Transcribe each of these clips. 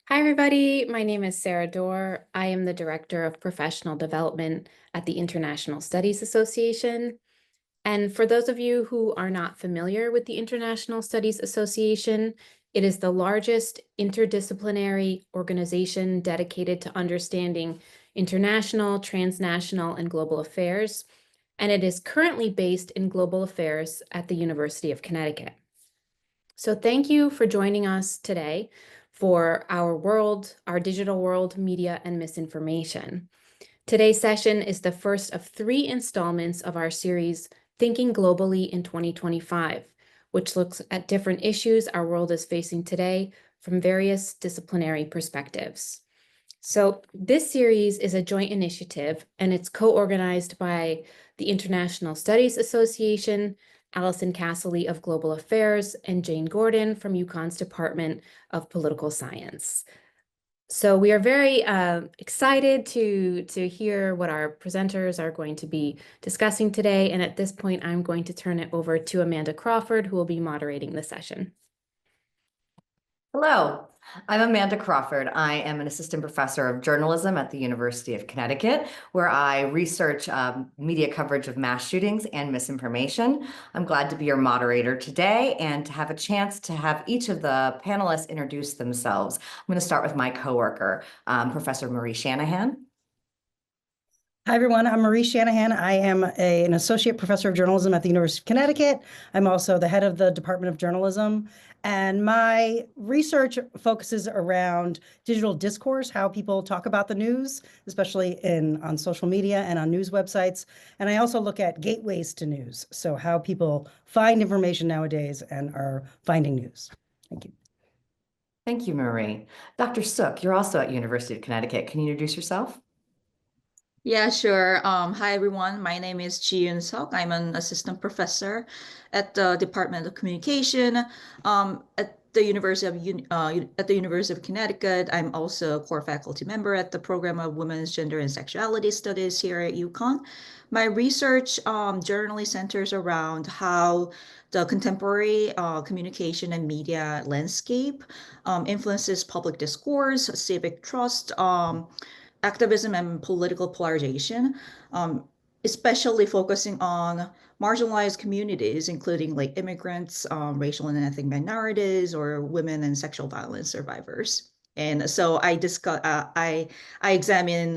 Hi, everybody. My name is Sarah Dorr. I am the Director of Professional Development at the International Studies Association. And for those of you who are not familiar with the International Studies Association, it is the largest interdisciplinary organization dedicated to understanding international, transnational, and global affairs. And it is currently based in global affairs at the University of Connecticut. So thank you for joining us today for our digital world, media, and misinformation. Today's session is the first of 3 installments of our series, Thinking Globally in 2025, which looks at different issues our world is facing today from various disciplinary perspectives. So this series is a joint initiative, and it's co-organized by the International Studies Association, Allison Casserly of Global Affairs, and Jane Gordon from UConn's Department of Political Science. So we are very excited to hear what our presenters are going to be discussing today. And at this point, I'm going to turn it over to Amanda Crawford, who will be moderating the session. Hello, I'm Amanda Crawford. I am an assistant professor of journalism at the University of Connecticut, where I research media coverage of mass shootings and misinformation. I'm glad to be your moderator today and to have a chance to have each of the panelists introduce themselves. I'm going to start with my coworker, Professor Marie Shanahan. Hi, everyone. I'm Marie Shanahan. I am an associate professor of journalism at the University of Connecticut. I'm also the head of the Department of Journalism. And my research focuses around digital discourse, how people talk about the news, especially on social media and on news websites. And I also look at gateways to news, so how people find information nowadays and are finding news. Thank you. Thank you, Marie. Dr. Sook, you're also at University of Connecticut. Can you introduce yourself? Yeah, sure. Hi, everyone. My name is Ji-Yoon Seok. I'm an assistant professor at the Department of Communication at the University of Connecticut. I'm also a core faculty member at the program of Women's Gender and Sexuality Studies here at UConn. My research generally centers around how the contemporary communication and media landscape influences public discourse, civic trust, activism and political polarization, especially focusing on marginalized communities, including like immigrants, racial and ethnic minorities, or women and sexual violence survivors. And so I examine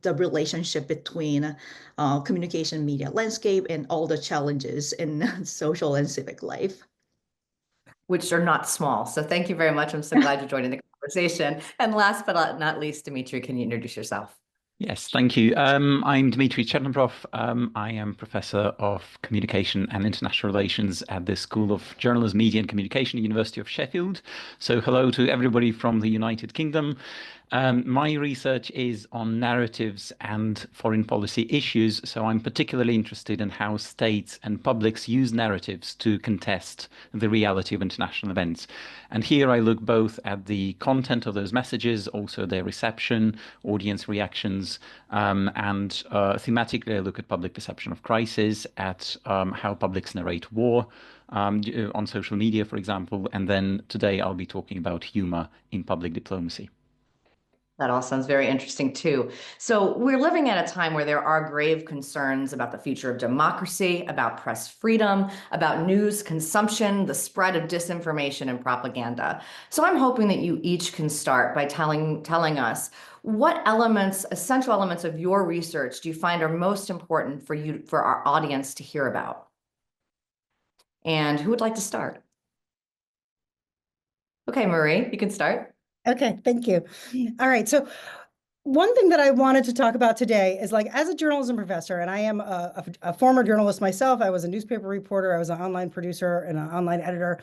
the relationship between communication media landscape and all the challenges in social and civic life. Which are not small. So thank you very much. I'm so glad you're joining the conversation. And last but not least, Dimitri, can you introduce yourself? Yes, thank you. I'm Dimitri Chernombrov. I am Professor of Communication and International Relations at the School of Journalism, Media and Communication, University of Sheffield. So hello to everybody from the United Kingdom. My research is on narratives and foreign policy issues, so I'm particularly interested in how states and publics use narratives to contest the reality of international events. And here I look both at the content of those messages, also their reception, audience reactions, and thematically I look at public perception of crisis, at how publics narrate war, on social media, for example, and then today I'll be talking about humor in public diplomacy. That all sounds very interesting too. So we're living at a time where there are grave concerns about the future of democracy, about press freedom, about news consumption, the spread of disinformation and propaganda. So I'm hoping that you each can start by telling us what elements, essential elements of your research do you find are most important for our audience to hear about? And who would like to start? Okay, Marie, you can start. Okay, thank you. All right, so one thing that I wanted to talk about today is, like, as a journalism professor, and I am a former journalist myself, I was a newspaper reporter, I was an online producer and an online editor.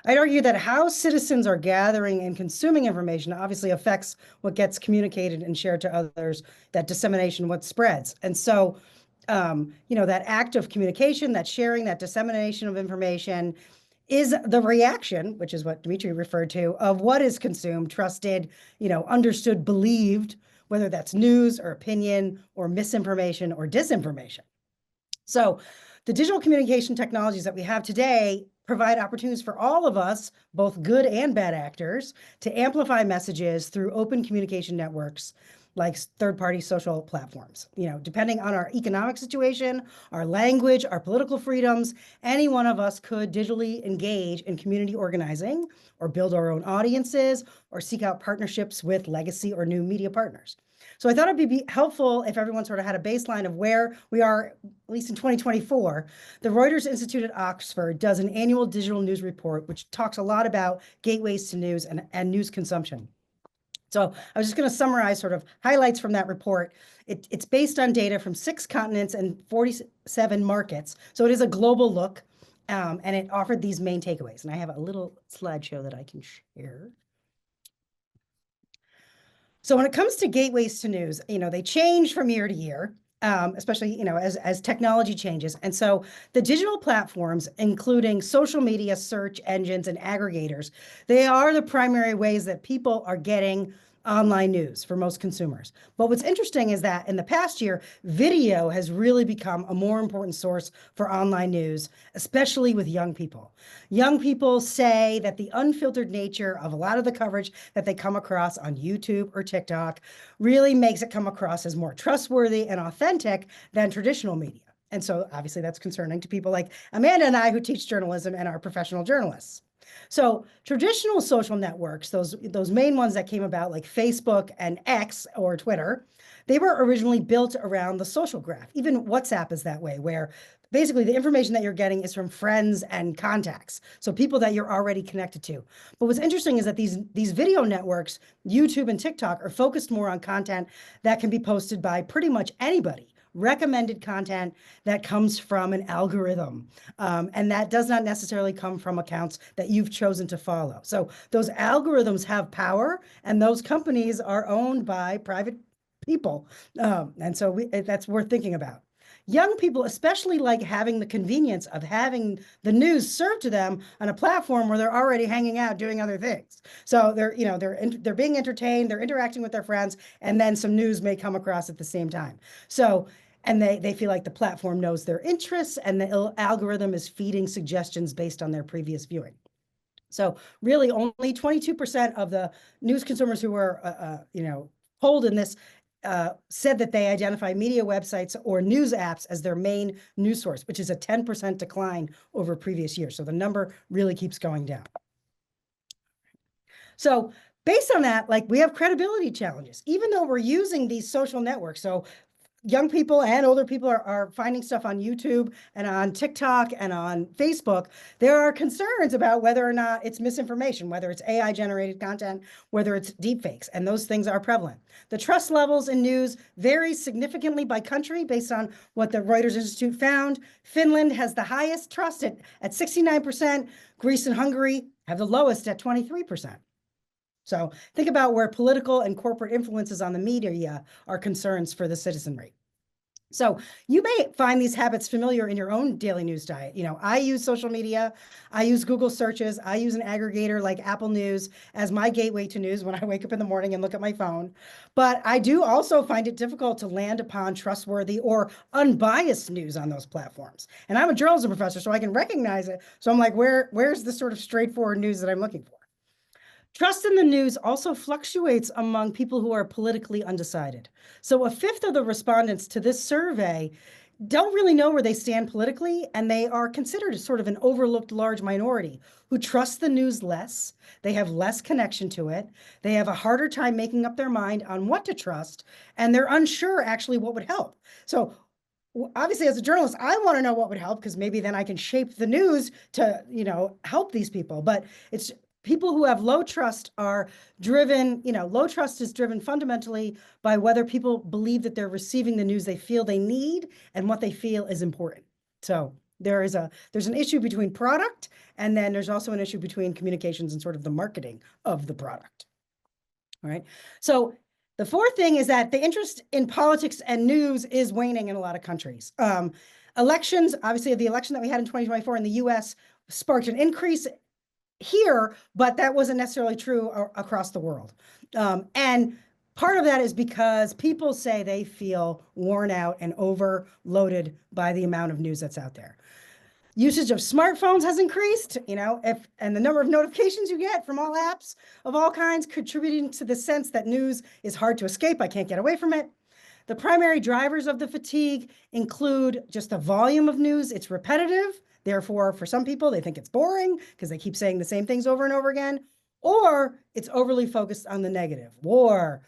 I'd argue that how citizens are gathering and consuming information obviously affects what gets communicated and shared to others, that dissemination, what spreads. And so, that act of communication, that sharing, that dissemination of information is the reaction, which is what Dimitri referred to, of what is consumed, trusted, understood, believed, whether that's news or opinion or misinformation or disinformation. So the digital communication technologies that we have today provide opportunities for all of us, both good and bad actors, to amplify messages through open communication networks like third-party social platforms. Depending on our economic situation, our language, our political freedoms, any one of us could digitally engage in community organizing or build our own audiences or seek out partnerships with legacy or new media partners. So I thought it'd be helpful if everyone sort of had a baseline of where we are, at least in 2024. The Reuters Institute at Oxford does an annual digital news report, which talks a lot about gateways to news and news consumption. So I was just going to summarize sort of highlights from that report. It's based on data from 6 continents and 47 markets. So it is a global look, and it offered these main takeaways. And I have a little slideshow that I can share. So when it comes to gateways to news, they change from year to year, especially, as technology changes. And so the digital platforms, including social media, search engines, and aggregators, they are the primary ways that people are getting online news for most consumers. But what's interesting is that in the past year, video has really become a more important source for online news, especially with young people. Young people say that the unfiltered nature of a lot of the coverage that they come across on YouTube or TikTok really makes it come across as more trustworthy and authentic than traditional media. And so obviously that's concerning to people like Amanda and I who teach journalism and are professional journalists. So traditional social networks, those main ones that came about like Facebook and X or Twitter, they were originally built around the social graph. Even WhatsApp is that way, where basically the information that you're getting is from friends and contacts. So people that you're already connected to. But what's interesting is that these video networks, YouTube and TikTok, are focused more on content that can be posted by pretty much anybody. Recommended content that comes from an algorithm, and that does not necessarily come from accounts that you've chosen to follow. So those algorithms have power, and those companies are owned by private people, and so that's worth thinking about. Young people especially like having the convenience of having the news served to them on a platform where they're already hanging out doing other things. So they're being entertained, they're interacting with their friends, and then some news may come across at the same time. So, and they feel like the platform knows their interests and the algorithm is feeding suggestions based on their previous viewing. So really only 22% of the news consumers who were, polled in this said that they identify media websites or news apps as their main news source, which is a 10% decline over previous years. So the number really keeps going down. So based on that, we have credibility challenges, even though we're using these social networks. So young people and older people are finding stuff on YouTube and on TikTok and on Facebook. There are concerns about whether or not it's misinformation, whether it's AI generated content, whether it's deepfakes, and those things are prevalent. The trust levels in news vary significantly by country based on what the Reuters Institute found. Finland has the highest trust at 69%. Greece and Hungary have the lowest at 23%. So think about where political and corporate influences on the media are concerns for the citizenry. So you may find these habits familiar in your own daily news diet. I use social media, I use Google searches, I use an aggregator like Apple News as my gateway to news when I wake up in the morning and look at my phone. But I do also find it difficult to land upon trustworthy or unbiased news on those platforms. And I'm a journalism professor, so I can recognize it. So I'm like, where's the sort of straightforward news that I'm looking for? Trust in the news also fluctuates among people who are politically undecided. So a fifth of the respondents to this survey don't really know where they stand politically, and they are considered as sort of an overlooked large minority who trust the news less, they have less connection to it, they have a harder time making up their mind on what to trust, and they're unsure actually what would help. So obviously, as a journalist, I want to know what would help because maybe then I can shape the news to, help these people. But it's people who have low trust are driven, low trust is driven fundamentally by whether people believe that they're receiving the news they feel they need and what they feel is important. So there's an issue between product, and then there's also an issue between communications and sort of the marketing of the product. All right. So the fourth thing is that the interest in politics and news is waning in a lot of countries. Elections, obviously the election that we had in 2024 in the US sparked an increase here, but that wasn't necessarily true across the world. And part of that is because people say they feel worn out and overloaded by the amount of news that's out there. Usage of smartphones has increased, and the number of notifications you get from all apps of all kinds contributing to the sense that news is hard to escape. I can't get away from it. The primary drivers of the fatigue include just the volume of news. It's repetitive. Therefore, for some people, they think it's boring because they keep saying the same things over and over again, or it's overly focused on the negative, war,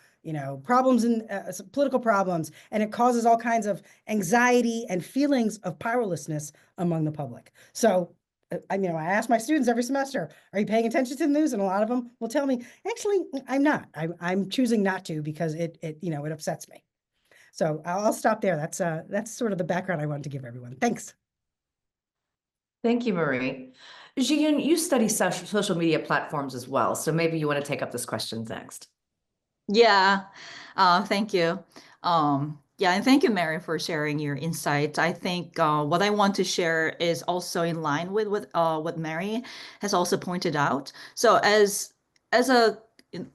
problems in political problems, and it causes all kinds of anxiety and feelings of powerlessness among the public. So, I ask my students every semester, are you paying attention to the news? And a lot of them will tell me, actually, I'm not. I'm choosing not to because it upsets me. So I'll stop there. That's sort of the background I wanted to give everyone. Thanks. Thank you, Marie. Ji-Yoon, you study social media platforms as well, so maybe you want to take up this question next. Yeah, thank you. Yeah, and thank you, Mary, for sharing your insights. I think what I want to share is also in line with what Mary has also pointed out. So as a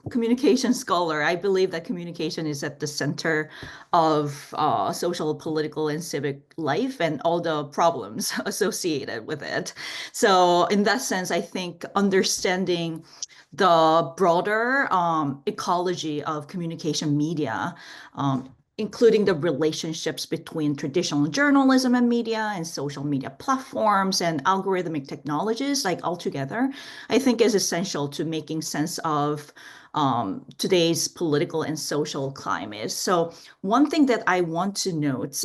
communication scholar, I believe that communication is at the center of social, political, and civic life and all the problems associated with it. So in that sense, I think understanding the broader ecology of communication media, including the relationships between traditional journalism and media and social media platforms and algorithmic technologies, like altogether, I think is essential to making sense of today's political and social climate. So one thing that I want to note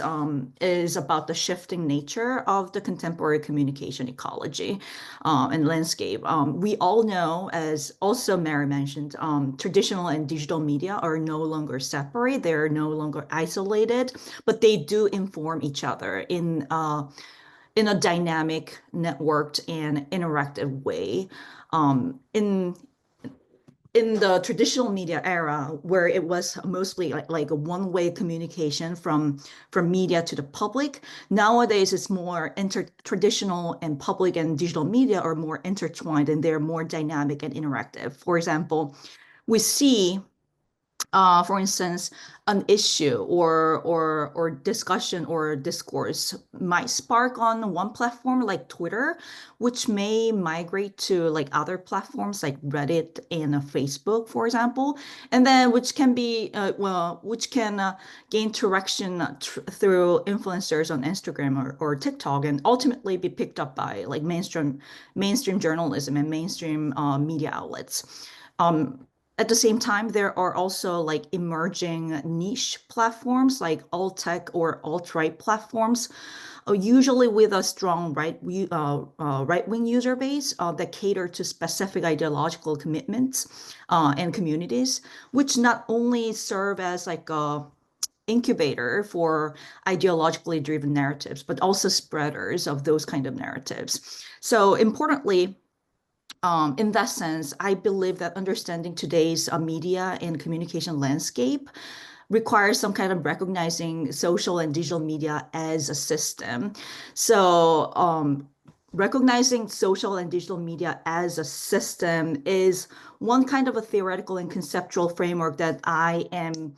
is about the shifting nature of the contemporary communication ecology and landscape. We all know, as also Mary mentioned, traditional and digital media are no longer separate. They're no longer isolated, but they do inform each other in a dynamic, networked, and interactive way. In the traditional media era, where it was mostly like a one-way communication from media to the public, nowadays it's more traditional and public and digital media are more intertwined and they're more dynamic and interactive. For example, we see for instance, an issue or discussion or discourse might spark on one platform like Twitter, which may migrate to like other platforms like Reddit and Facebook, for example, and then which can be gain traction through influencers on Instagram or TikTok, and ultimately be picked up by like mainstream journalism and mainstream media outlets. At the same time, there are also like emerging niche platforms like alt-tech or alt-right platforms, usually with a strong right-wing user base that cater to specific ideological commitments and communities, which not only serve as like a incubator for ideologically driven narratives, but also spreaders of those kind of narratives. So importantly, in that sense, I believe that understanding today's media and communication landscape requires some kind of recognizing social and digital media as a system. So recognizing social and digital media as a system is one kind of a theoretical and conceptual framework that I am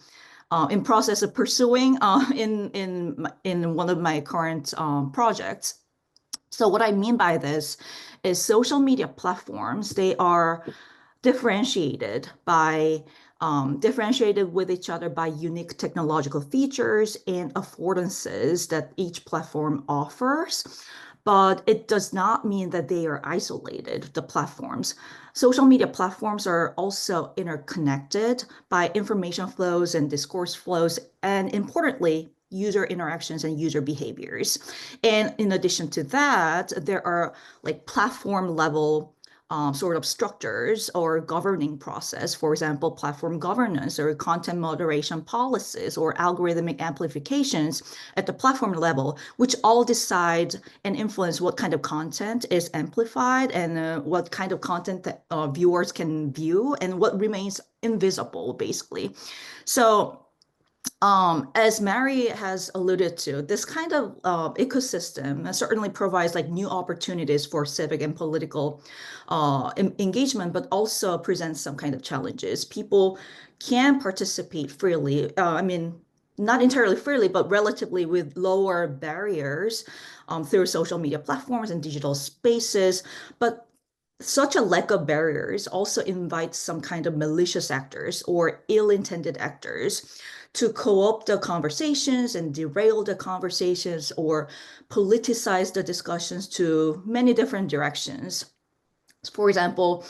in process of pursuing in one of my current projects. So what I mean by this is social media platforms, they are differentiated with each other by unique technological features and affordances that each platform offers. But it does not mean that they are isolated, the platforms. Social media platforms are also interconnected by information flows and discourse flows, and importantly, user interactions and user behaviors. And in addition to that, there are like platform level sort of structures or governing process, for example, platform governance or content moderation policies or algorithmic amplifications at the platform level, which all decide and influence what kind of content is amplified and what kind of content that viewers can view and what remains invisible, basically. So as Mary has alluded to, this kind of ecosystem certainly provides like new opportunities for civic and political engagement, but also presents some kind of challenges. People can participate freely. I mean, not entirely freely, but relatively with lower barriers through social media platforms and digital spaces. But such a lack of barriers also invites some kind of malicious actors or ill-intended actors to co-opt the conversations and derail the conversations or politicize the discussions to many different directions. For example,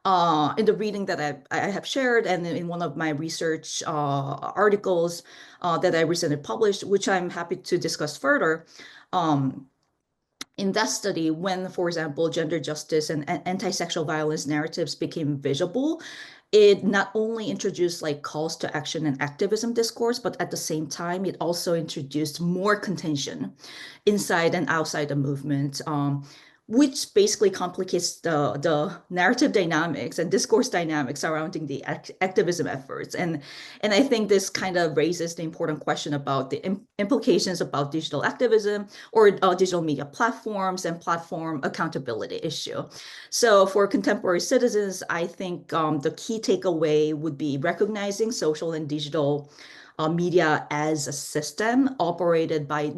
in the reading that I have shared and in one of my research articles that I recently published, which I'm happy to discuss further, in that study, when, for example, gender justice and anti-sexual violence narratives became visible, it not only introduced like calls to action and activism discourse, but at the same time, it also introduced more contention inside and outside the movement, which basically complicates the narrative dynamics and discourse dynamics surrounding the activism efforts. And I think this kind of raises the important question about the implications about digital activism or digital media platforms and platform accountability issue. So for contemporary citizens, I think the key takeaway would be recognizing social and digital media as a system operated by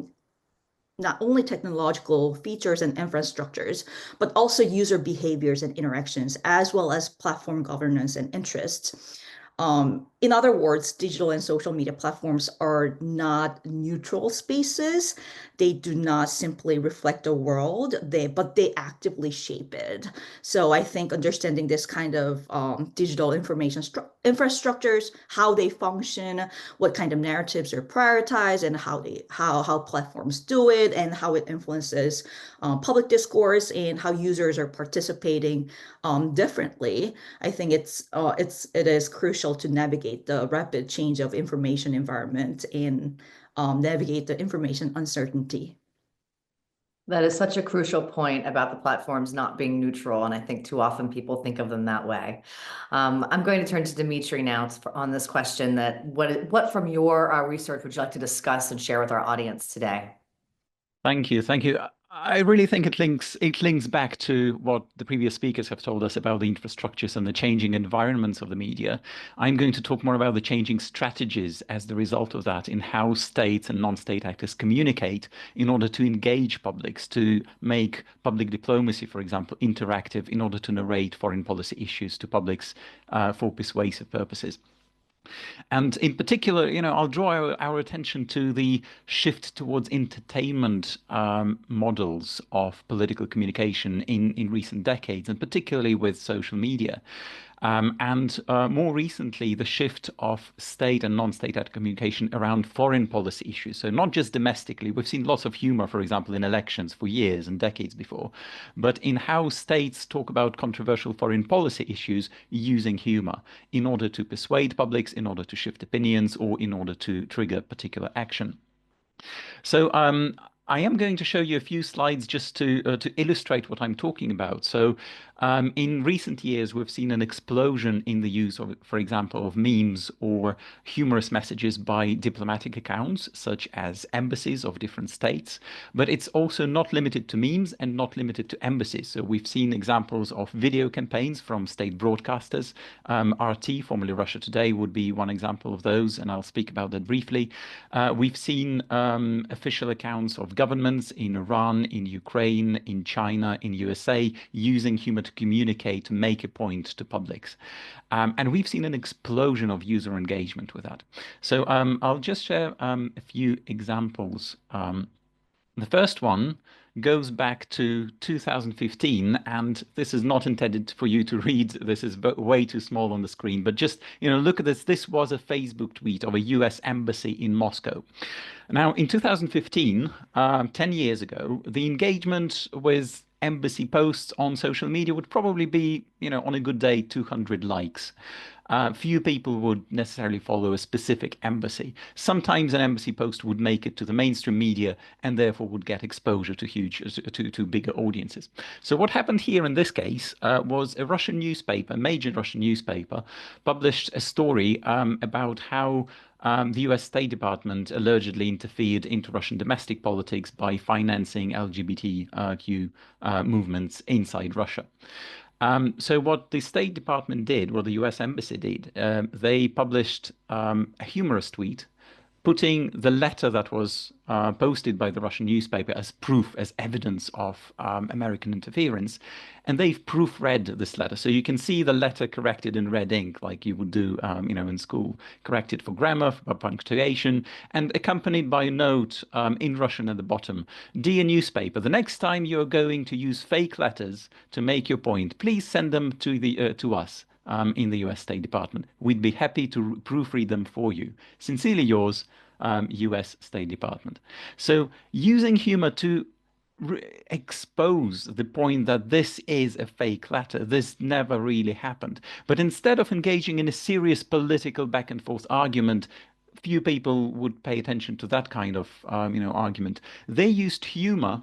not only technological features and infrastructures, but also user behaviors and interactions, as well as platform governance and interests. In other words, digital and social media platforms are not neutral spaces. They do not simply reflect the world, but they actively shape it. So I think understanding this kind of digital information infrastructures, how they function, what kind of narratives are prioritized, and how platforms do it, and how it influences public discourse, and how users are participating differently. I think it is crucial to navigate the rapid change of information environment and navigate the information uncertainty. That is such a crucial point about the platforms not being neutral, and I think too often people think of them that way. I'm going to turn to Dimitri now on this question that what from your research would you like to discuss and share with our audience today? Thank you. Thank you. I really think it links back to what the previous speakers have told us about the infrastructures and the changing environments of the media. I'm going to talk more about the changing strategies as the result of that in how states and non-state actors communicate in order to engage publics, to make public diplomacy, for example, interactive in order to narrate foreign policy issues to publics for persuasive purposes. And in particular, I'll draw our attention to the shift towards entertainment models of political communication in recent decades, and particularly with social media. And more recently, the shift of state and non-state communication around foreign policy issues. So not just domestically, we've seen lots of humor, for example, in elections for years and decades before, but in how states talk about controversial foreign policy issues using humor in order to persuade publics, in order to shift opinions, or in order to trigger particular action. So I am going to show you a few slides just to illustrate what I'm talking about. So in recent years, we've seen an explosion in the use of, for example, of memes or humorous messages by diplomatic accounts, such as embassies of different states. But it's also not limited to memes and not limited to embassies. So we've seen examples of video campaigns from state broadcasters. RT, formerly Russia Today, would be one example of those, and I'll speak about that briefly. We've seen official accounts of governments in Iran, in Ukraine, in China, in USA, using humor to communicate, to make a point to publics. And we've seen an explosion of user engagement with that. So I'll just share a few examples. The first one goes back to 2015, and this is not intended for you to read. This is way too small on the screen, but just, look at this. This was a Facebook tweet of a US embassy in Moscow. Now, in 2015, 10 years ago, the engagement with embassy posts on social media would probably be, on a good day, 200 likes. Few people would necessarily follow a specific embassy. Sometimes an embassy post would make it to the mainstream media and therefore would get exposure to bigger audiences. So what happened here in this case was a Russian newspaper, major Russian newspaper, published a story about how the US State Department allegedly interfered into Russian domestic politics by financing LGBTQ movements inside Russia. So what the State Department did, what the US Embassy did, they published a humorous tweet putting the letter that was posted by the Russian newspaper as proof, as evidence of American interference. And they've proofread this letter. So you can see the letter corrected in red ink, like you would do, in school, corrected for grammar, for punctuation, and accompanied by a note in Russian at the bottom. Dear newspaper, the next time you're going to use fake letters to make your point, please send them to us. In the US State Department. We'd be happy to proofread them for you. Sincerely yours, US State Department. So using humor to expose the point that this is a fake letter, this never really happened. But instead of engaging in a serious political back and forth argument, few people would pay attention to that kind of argument. They used humor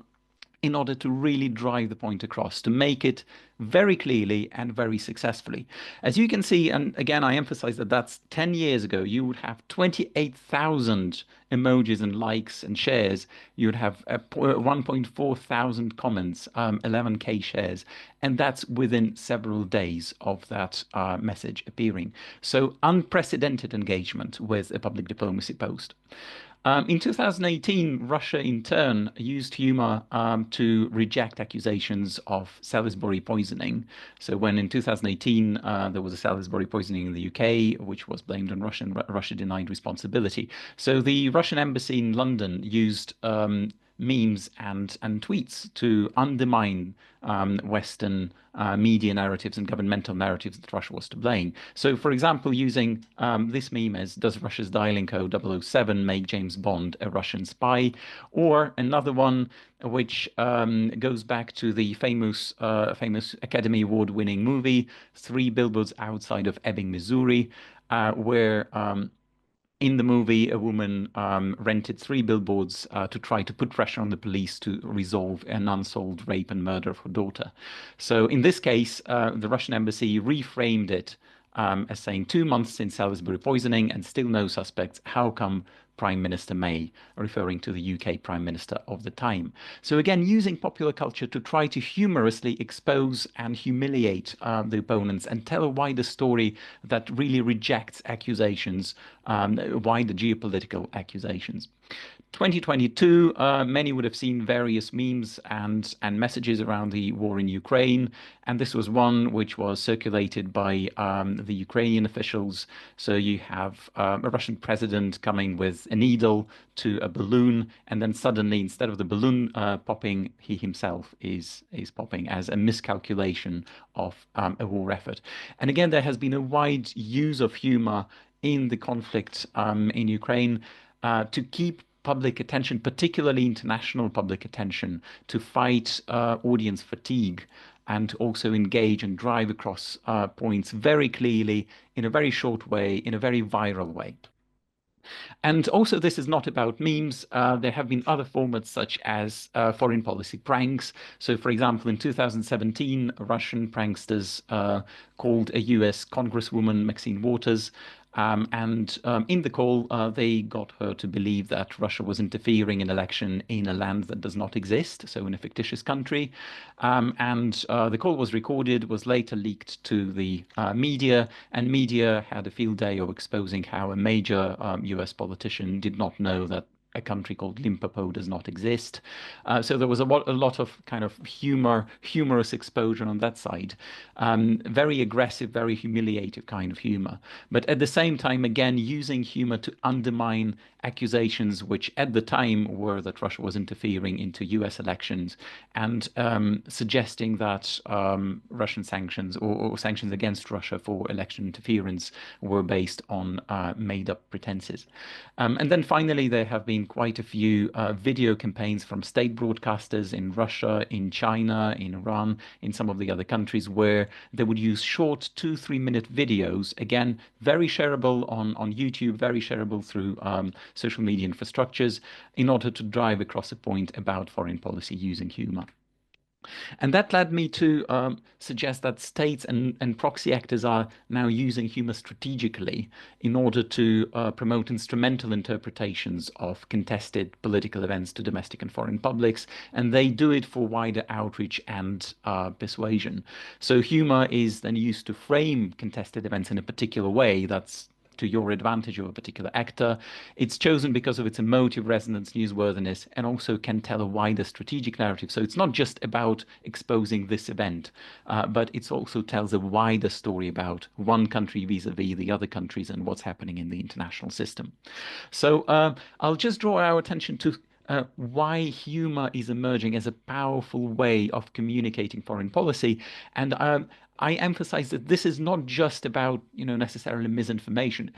in order to really drive the point across, to make it very clearly and very successfully. As you can see, and again, I emphasize that that's 10 years ago, you would have 28,000 emojis and likes and shares. You would have 1.4 thousand comments, 11K shares, and that's within several days of that message appearing. So unprecedented engagement with a public diplomacy post. In 2018, Russia in turn used humor to reject accusations of Salisbury poisoning. So when in 2018 there was a Salisbury poisoning in the UK, which was blamed on Russia, and Russia denied responsibility. So the Russian embassy in London used memes and tweets to undermine Western media narratives and governmental narratives that Russia was to blame. So, for example, using this meme as, does Russia's dialing code 007 make James Bond a Russian spy? Or another one which goes back to the famous Academy Award-winning movie, 3 Billboards Outside of Ebbing, Missouri, where in the movie, a woman rented 3 billboards to try to put pressure on the police to resolve an unsolved rape and murder of her daughter. So in this case, the Russian embassy reframed it as saying 2 months since Salisbury poisoning and still no suspects. How come Prime Minister May, referring to the UK Prime Minister of the time? So again, using popular culture to try to humorously expose and humiliate the opponents and tell a wider story that really rejects accusations, wider geopolitical accusations. 2022, many would have seen various memes and messages around the war in Ukraine, and this was one which was circulated by the Ukrainian officials. So you have a Russian president coming with a needle to a balloon, and then suddenly, instead of the balloon popping, he himself is popping as a miscalculation of a war effort. And again, there has been a wide use of humor in the conflict in Ukraine to keep public attention, particularly international public attention, to fight audience fatigue and also engage and drive across points very clearly in a very short way, in a very viral way. And also, this is not about memes. There have been other formats such as foreign policy pranks. So, for example, in 2017, Russian pranksters called a US Congresswoman, Maxine Waters, in the call, they got her to believe that Russia was interfering in election in a land that does not exist, so in a fictitious country. The call was recorded, was later leaked to the media, and media had a field day of exposing how a major US politician did not know that a country called Limpopo does not exist. So there was a lot of kind of humorous exposure on that side. Very aggressive, very humiliative kind of humor. But at the same time, again, using humor to undermine accusations which at the time were that Russia was interfering into US elections and suggesting that Russian sanctions or sanctions against Russia for election interference were based on made-up pretenses. And then finally, there have been quite a few video campaigns from state broadcasters in Russia, in China, in Iran, in some of the other countries where they would use short 2-3 minute videos, again, very shareable on YouTube, very shareable through social media infrastructures in order to drive across a point about foreign policy using humor. And that led me to suggest that states and proxy actors are now using humor strategically in order to promote instrumental interpretations of contested political events to domestic and foreign publics, and they do it for wider outreach and persuasion. So humor is then used to frame contested events in a particular way that's to your advantage of a particular actor. It's chosen because of its emotive resonance, newsworthiness, and also can tell a wider strategic narrative. So it's not just about exposing this event, but it also tells a wider story about one country vis-a-vis the other countries and what's happening in the international system. So I'll just draw our attention to why humor is emerging as a powerful way of communicating foreign policy. And I emphasize that this is not just about, necessarily misinformation.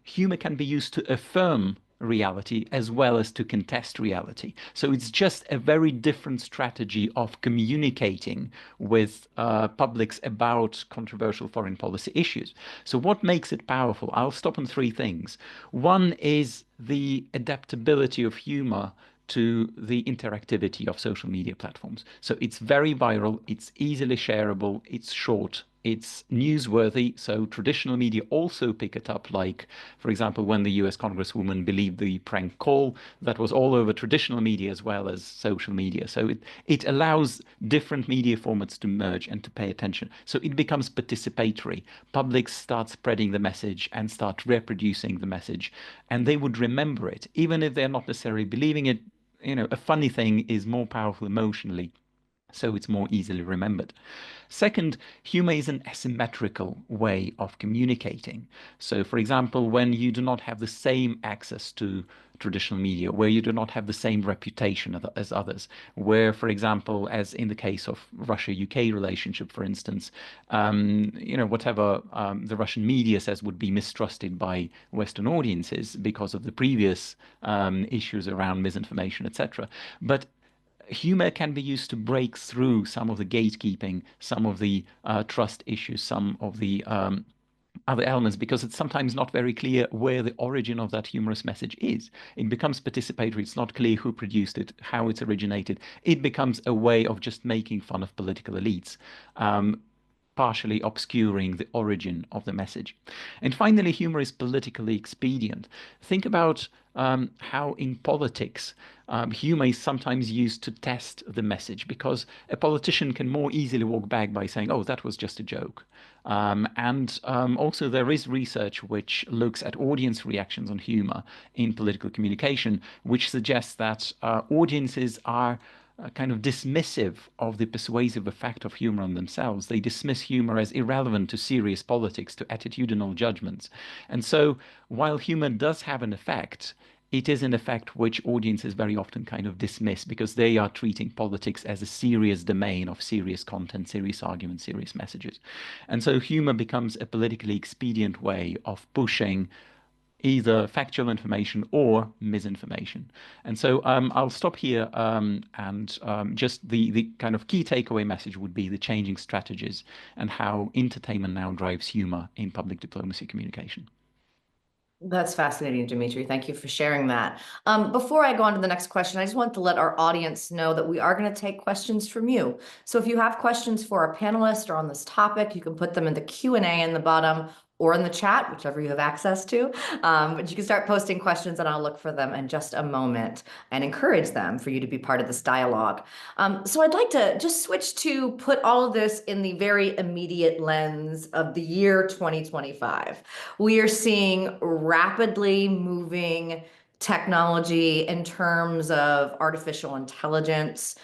Humor can be used to affirm reality as well as to contest reality. So it's just a very different strategy of communicating with publics about controversial foreign policy issues. So what makes it powerful? I'll stop on three things. One is the adaptability of humor to the interactivity of social media platforms. So it's very viral, it's easily shareable, it's short, it's newsworthy. So traditional media also pick it up, like, for example, when the US Congresswoman believed the prank call, that was all over traditional media as well as social media. So it allows different media formats to merge and to pay attention. So it becomes participatory. Publics start spreading the message and start reproducing the message, and they would remember it, even if they're not necessarily believing it. A funny thing is more powerful emotionally, so it's more easily remembered. Second, humor is an asymmetrical way of communicating. So, for example, when you do not have the same access to traditional media, where you do not have the same reputation as others, where, for example, as in the case of Russia-UK relationship, for instance, whatever the Russian media says would be mistrusted by Western audiences because of the previous issues around misinformation, etc. But humor can be used to break through some of the gatekeeping, some of the trust issues, some of the other elements, because it's sometimes not very clear where the origin of that humorous message is. It becomes participatory. It's not clear who produced it, how it's originated. It becomes a way of just making fun of political elites, partially obscuring the origin of the message. And finally, humor is politically expedient. Think about how in politics, humor is sometimes used to test the message, because a politician can more easily walk back by saying, oh, that was just a joke. Also there is research which looks at audience reactions on humor in political communication, which suggests that audiences are kind of dismissive of the persuasive effect of humor on themselves. They dismiss humor as irrelevant to serious politics, to attitudinal judgments. And so while humor does have an effect, it is an effect which audiences very often kind of dismiss, because they are treating politics as a serious domain of serious content, serious arguments, serious messages. And so humor becomes a politically expedient way of pushing either factual information or misinformation. And so I'll stop here, and just the kind of key takeaway message would be the changing strategies and how entertainment now drives humor in public diplomacy communication. That's fascinating, Dimitri. Thank you for sharing that. Before I go on to the next question, I just want to let our audience know that we are going to take questions from you. So if you have questions for our panelists or on this topic, you can put them in the Q&A in the bottom or in the chat, whichever you have access to. But you can start posting questions and I'll look for them in just a moment and encourage them for you to be part of this dialogue. So I'd like to just switch to put all of this in the very immediate lens of the year 2025. We are seeing rapidly moving technology in terms of artificial intelligence.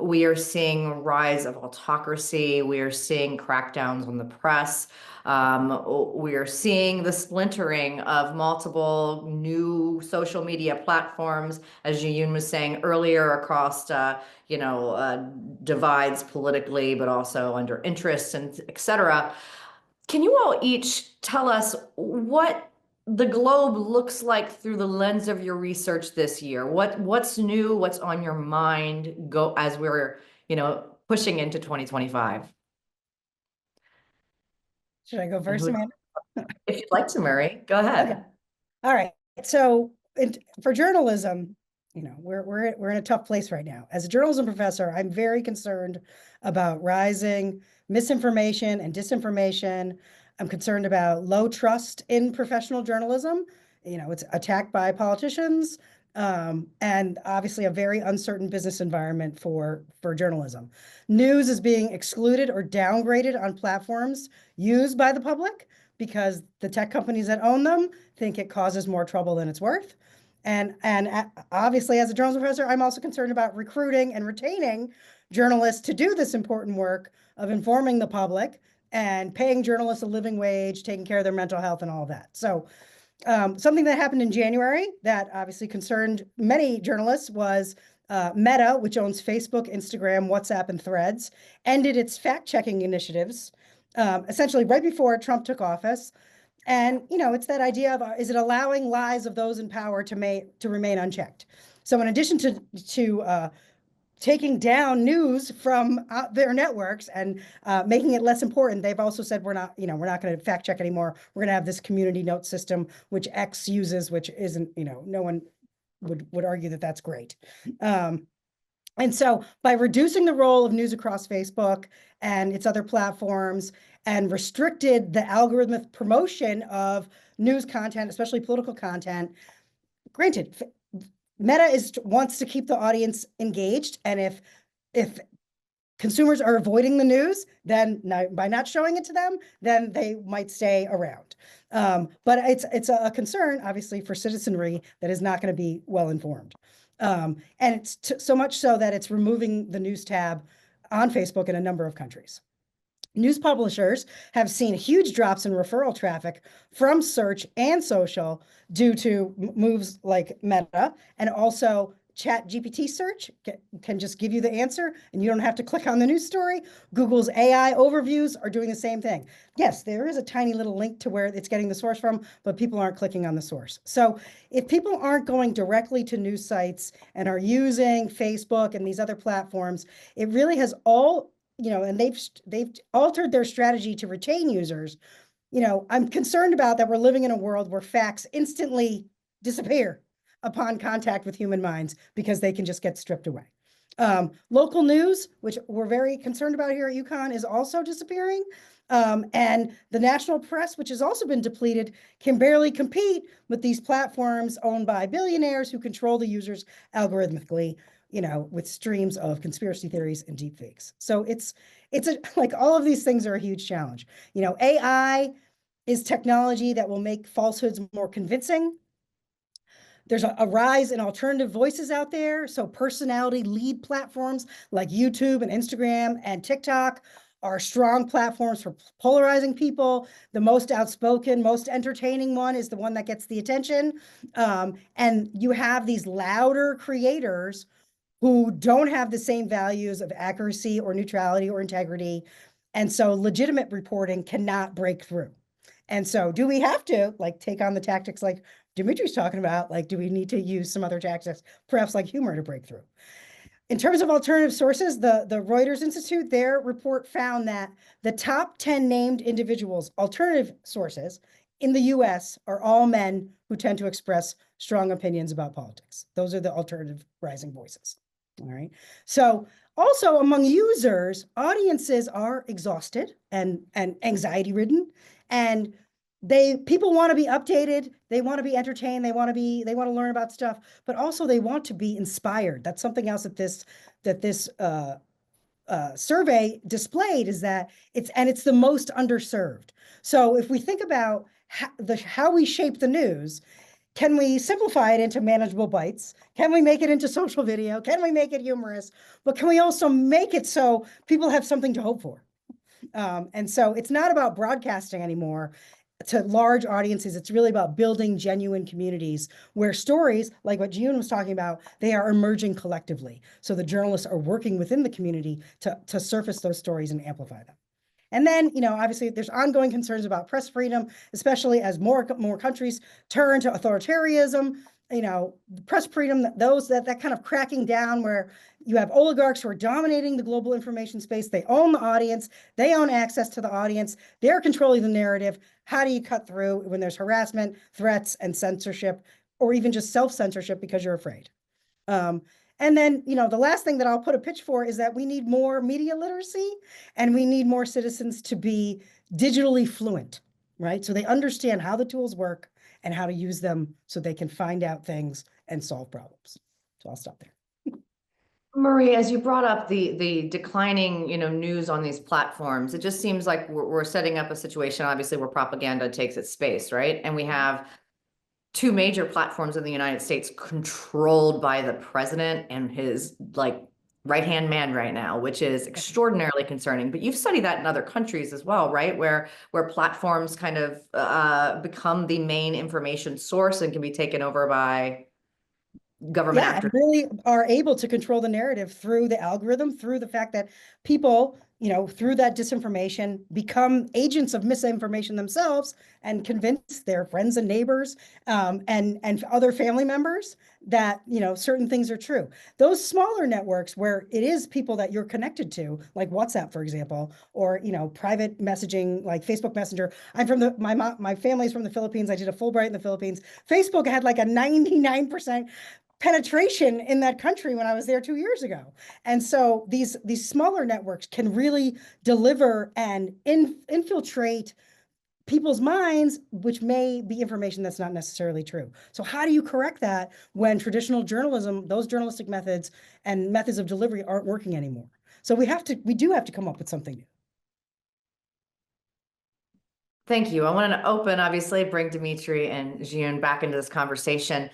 We are seeing rise of autocracy. We are seeing crackdowns on the press. We are seeing the splintering of multiple new social media platforms, as Ji-Yoon was saying earlier, across divides politically, but also under interests and et cetera. Can you all each tell us what the globe looks like through the lens of your research this year? What's new? What's on your mind as we're pushing into 2025? Should I go first, Amanda? If you'd like to, Murray, go ahead. Okay. All right. So for journalism, we're in a tough place right now. As a journalism professor, I'm very concerned about rising misinformation and disinformation. I'm concerned about low trust in professional journalism. It's attacked by politicians, and obviously a very uncertain business environment for journalism. News is being excluded or downgraded on platforms used by the public because the tech companies that own them think it causes more trouble than it's worth. And obviously, as a journalism professor, I'm also concerned about recruiting and retaining journalists to do this important work of informing the public and paying journalists a living wage, taking care of their mental health and all of that. So something that happened in January that obviously concerned many journalists was Meta, which owns Facebook, Instagram, WhatsApp, and Threads, ended its fact-checking initiatives essentially right before Trump took office. And, you know, it's that idea of, is it allowing lies of those in power to remain unchecked? So in addition to taking down news from their networks and making it less important, they've also said, we're not going to fact check anymore. We're going to have this community note system, which X uses, which isn't, no one would argue that that's great. And so by reducing the role of news across Facebook and its other platforms and restricted the algorithmic promotion of news content, especially political content, granted, Meta wants to keep the audience engaged. And if consumers are avoiding the news, then by not showing it to them, then they might stay around. But it's a concern, obviously, for citizenry that is not going to be well informed. And it's so much so that it's removing the news tab on Facebook in a number of countries. News publishers have seen huge drops in referral traffic from search and social due to moves like Meta, and also ChatGPT search can just give you the answer and you don't have to click on the news story. Google's AI overviews are doing the same thing. Yes, there is a tiny little link to where it's getting the source from, but people aren't clicking on the source. So if people aren't going directly to news sites and are using Facebook and these other platforms, it really has and they've altered their strategy to retain users. I'm concerned about that we're living in a world where facts instantly disappear upon contact with human minds because they can just get stripped away. Local news, which we're very concerned about here at UConn, is also disappearing. And the national press, which has also been depleted, can barely compete with these platforms owned by billionaires who control the users algorithmically, with streams of conspiracy theories and deepfakes. So it's like all of these things are a huge challenge. AI is technology that will make falsehoods more convincing. There's a rise in alternative voices out there. So personality lead platforms like YouTube and Instagram and TikTok are strong platforms for polarizing people. The most outspoken, most entertaining one is the one that gets the attention. And you have these louder creators who don't have the same values of accuracy or neutrality or integrity. And so legitimate reporting cannot break through. And so do we have to take on the tactics like Dimitri's talking about? Do we need to use some other tactics, perhaps like humor, to break through? In terms of alternative sources, the Reuters Institute, their report found that the top 10 named individuals, alternative sources in the US, are all men who tend to express strong opinions about politics. Those are the alternative rising voices. All right. So also among users, audiences are exhausted and anxiety ridden, and people want to be updated, they want to be entertained, they want to learn about stuff, but also they want to be inspired. That's something else that this survey displayed, is that it's the most underserved. So if we think about how we shape the news, can we simplify it into manageable bites? Can we make it into social video? Can we make it humorous? But can we also make it so people have something to hope for? And so it's not about broadcasting anymore to large audiences. It's really about building genuine communities where stories, like what Jiyun was talking about, they are emerging collectively. So the journalists are working within the community to surface those stories and amplify them. And then, obviously there's ongoing concerns about press freedom, especially as more countries turn to authoritarianism. Press freedom, that kind of cracking down where you have oligarchs who are dominating the global information space. They own the audience. They own access to the audience. They're controlling the narrative. How do you cut through when there's harassment, threats, and censorship, or even just self-censorship because you're afraid? And then, the last thing that I'll put a pitch for is that we need more media literacy, and we need more citizens to be digitally fluent, right? So they understand how the tools work and how to use them so they can find out things and solve problems. So I'll stop there. Marie, as you brought up the declining, news on these platforms, it just seems like we're setting up a situation, obviously, where propaganda takes its space, right? And we have two major platforms in the United States controlled by the president and his like right-hand man right now, which is extraordinarily concerning. But you've studied that in other countries as well, right? Where platforms kind of become the main information source and can be taken over by government Yeah, actors. and really are able to control the narrative through the algorithm, through the fact that people, through that disinformation, become agents of misinformation themselves and convince their friends and neighbors, and other family members that, certain things are true. Those smaller networks where it is people that you're connected to, like WhatsApp, for example, or, private messaging like Facebook Messenger. I'm from my family's from the Philippines. I did a Fulbright in the Philippines. Facebook had like a 99% penetration in that country when I was there 2 years ago. And so these smaller networks can really deliver and infiltrate people's minds, which may be information that's not necessarily true. So how do you correct that when traditional journalism, those journalistic methods and methods of delivery aren't working anymore? So we do have to come up with something new. Thank you. I wanted to obviously, bring Dimitri and Jiyun back into this conversation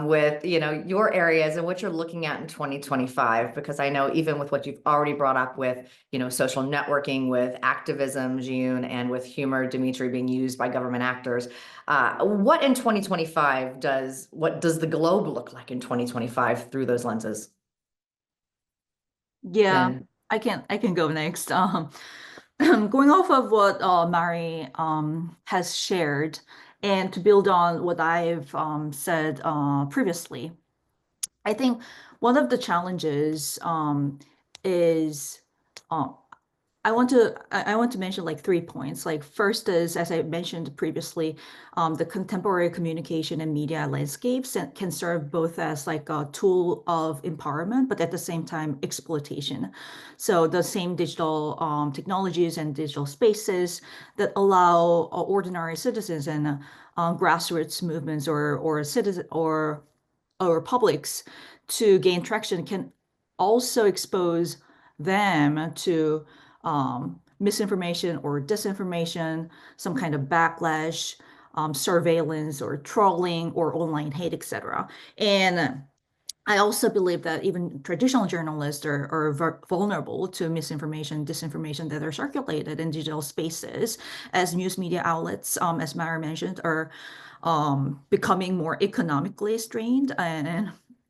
with, your areas and what you're looking at in 2025, because I know even with what you've already brought up with, social networking, with activism, Jiyun, and with humor, Dimitri, being used by government actors. What in 2025 what does the globe look like in 2025 through those lenses? Yeah, And I can go next. Going off of what Mari has shared, and to build on what I've said previously, I think one of the challenges is uh, I want to mention like 3 points. Like first is, as I mentioned previously, the contemporary communication and media landscapes can serve both as like a tool of empowerment, but at the same time exploitation. So the same digital technologies and digital spaces that allow ordinary citizens and grassroots movements or citizen or publics to gain traction can also expose them to misinformation or disinformation, some kind of backlash, surveillance or trolling or online hate, etc. And I also believe that even traditional journalists are vulnerable to misinformation, disinformation that are circulated in digital spaces, as news media outlets, as Mara mentioned, are becoming more economically strained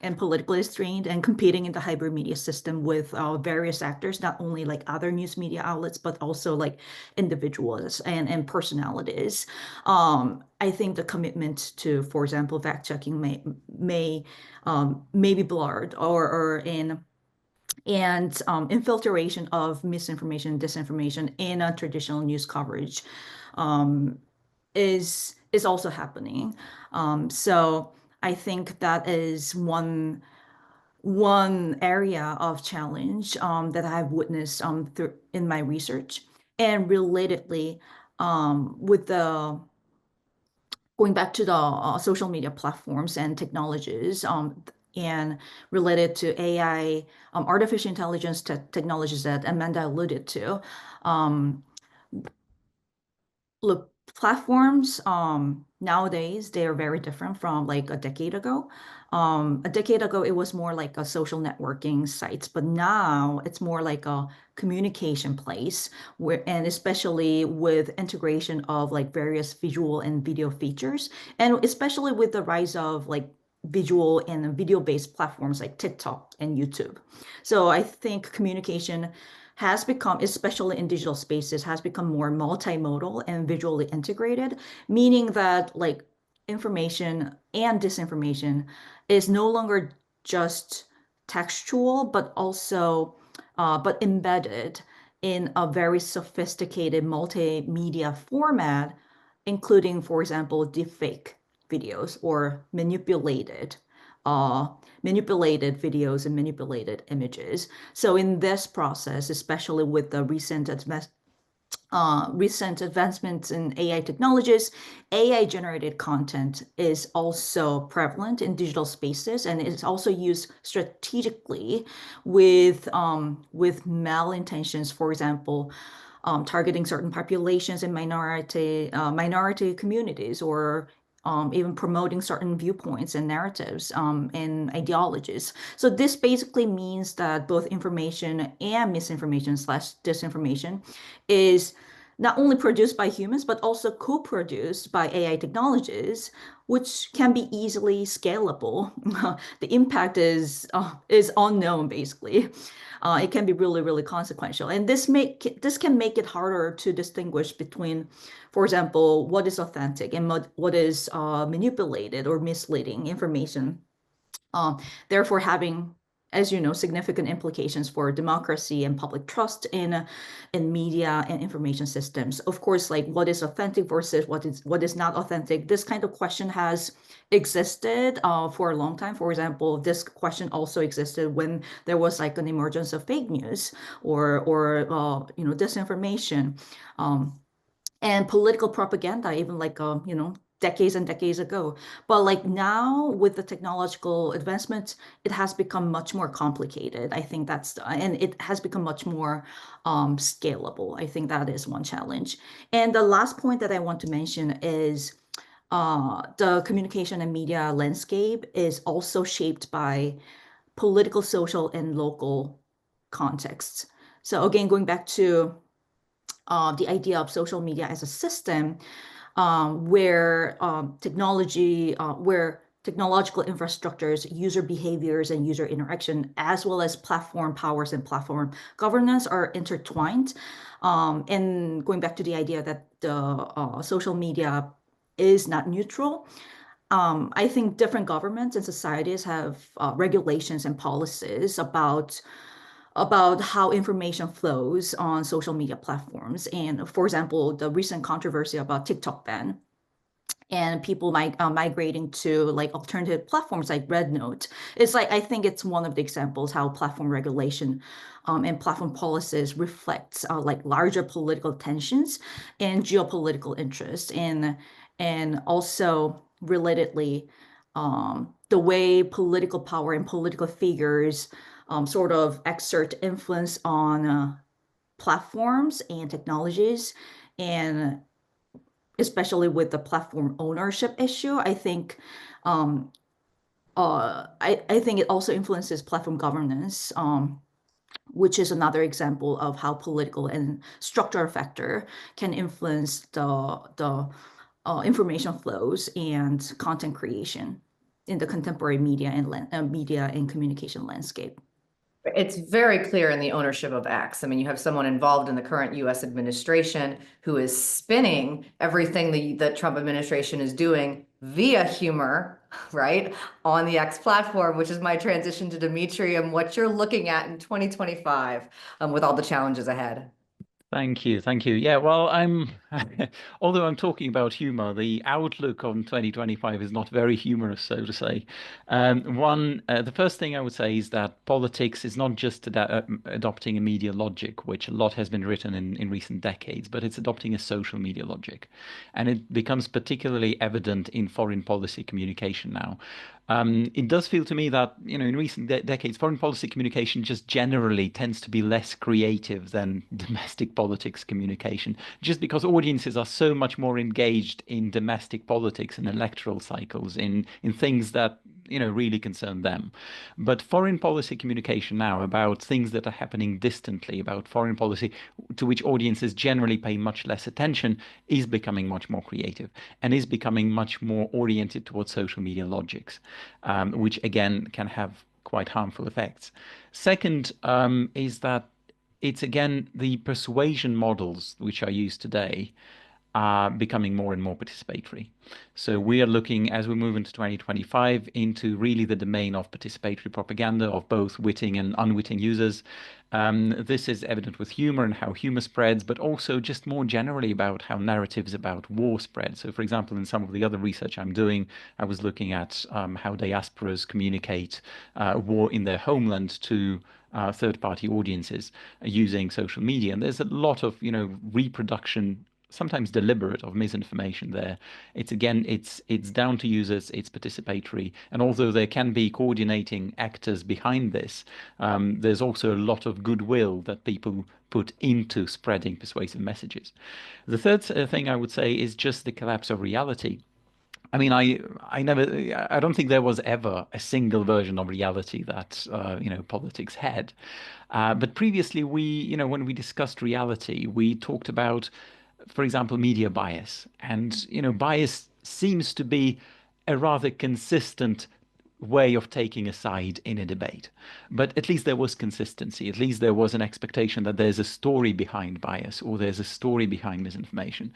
and politically strained and competing in the hybrid media system with various actors, not only like other news media outlets, but also like individuals and personalities. I think the commitment to, for example, fact checking may be blurred or in and infiltration of misinformation, disinformation in a traditional news coverage um, is also happening. So I think that is one area of challenge that I've witnessed in my research. And relatedly, with the going back to the social media platforms and technologies, and related to AI, artificial intelligence technologies that Amanda alluded to. Um, Look, platforms nowadays they are very different from like a decade ago. A decade ago, it was more like a social networking sites, but now it's more like a communication place where, and especially with integration of like various visual and video features, and especially with the rise of like visual and video-based platforms like TikTok and YouTube. So I think communication has become, especially in digital spaces, has become more multimodal and visually integrated, meaning that like information and disinformation is no longer just textual, but also but embedded in a very sophisticated multimedia format, including, for example, deepfake videos or manipulated videos and manipulated images. So in this process, especially with the recent recent advancements in AI technologies, AI-generated content is also prevalent in digital spaces, and it's also used strategically with malintentions, for example, targeting certain populations in minority communities, or even promoting certain viewpoints and narratives and ideologies. So this basically means that both information and misinformation slash disinformation is not only produced by humans, but also co-produced by AI technologies, which can be easily scalable. The impact is unknown, basically. It can be really, really consequential. And this can make it harder to distinguish between, for example, what is authentic and what is manipulated or misleading information. Therefore having, as you know, significant implications for democracy and public trust in media and information systems. Of course, like what is authentic versus what is not authentic, this kind of question has existed for a long time. For example, this question also existed when there was like an emergence of fake news or disinformation. And political propaganda, even like decades and decades ago. But like now with the technological advancements, it has become much more complicated. I think and it has become much more scalable. I think that is one challenge. And the last point that I want to mention is the communication and media landscape is also shaped by political, social, and local contexts. So again, going back to the idea of social media as a system, where technological infrastructures, user behaviors, and user interaction, as well as platform powers and platform governance are intertwined. And going back to the idea that the social media is not neutral, I think different governments and societies have regulations and policies about how information flows on social media platforms. And for example, the recent controversy about TikTok ban and people migrating to like alternative platforms like RedNote. It's like, I think it's one of the examples how platform regulation and platform policies reflects like larger political tensions and geopolitical interests, and also relatedly, the way political power and political figures sort of exert influence on platforms and technologies, and especially with the platform ownership issue, I think I think it also influences platform governance, which is another example of how political and structural factor can influence the information flows and content creation in the contemporary media and communication landscape. It's very clear in the ownership of X. I mean, you have someone involved in the current US administration who is spinning everything the Trump administration is doing via humor, right, on the X platform, which is my transition to Dimitri and what you're looking at in 2025 with all the challenges ahead. Thank you. Thank you. Yeah, well, although I'm talking about humor, the outlook on 2025 is not very humorous, so to say. The first thing I would say is that politics is not just adopting a media logic, which a lot has been written in recent decades, but it's adopting a social media logic. And it becomes particularly evident in foreign policy communication now. It does feel to me that, in recent decades, foreign policy communication just generally tends to be less creative than domestic politics communication, just because audiences are so much more engaged in domestic politics and electoral cycles, in things that really concern them. But foreign policy communication now about things that are happening distantly, about foreign policy to which audiences generally pay much less attention, is becoming much more creative and is becoming much more oriented towards social media logics, which again can have quite harmful effects. Second, is that it's again the persuasion models which are used today are becoming more and more participatory. So we are looking, as we move into 2025, into really the domain of participatory propaganda of both witting and unwitting users. This is evident with humor and how humor spreads, but also just more generally about how narratives about war spread. So, for example, in some of the other research I'm doing, I was looking at how diasporas communicate war in their homeland to third-party audiences using social media. And there's a lot of, reproduction, sometimes deliberate, of misinformation there. It's down to users, it's participatory, and although there can be coordinating actors behind this, there's also a lot of goodwill that people put into spreading persuasive messages. The third thing I would say is just the collapse of reality. I mean, I don't think there was ever a single version of reality that politics had. But previously, when we discussed reality, we talked about, for example, media bias, and bias seems to be a rather consistent way of taking a side in a debate. But at least there was consistency. At least there was an expectation that there's a story behind bias or there's a story behind misinformation.